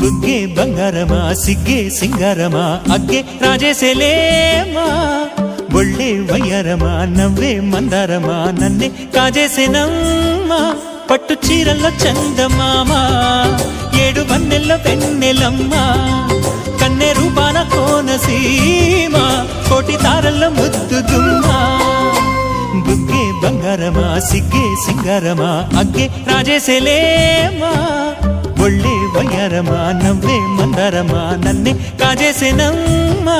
బుగ్గే బంగారమా సిగ్గే సింగారమా అగ్గే రాజేసేలేమా ఒళ్ళే వయ్యారమా నవ్వే మందారమా నన్నే కాజేసేనమ్మా పట్టు చీరల్లో చందమామా ఏడు వన్నెల్లో వెన్నెలమ్మా కన్నె రూపాన కోనసీమ కోటి తారల్లో ముద్దుదుమ్మా బుగ్గే బంగారమా సిగ్గే సింగారమా అగ్గే రాజేసేలేమా ఒళ్ళే వయ్యారమా నవ్వే మందారమా నన్నే కాజేసేనమ్మా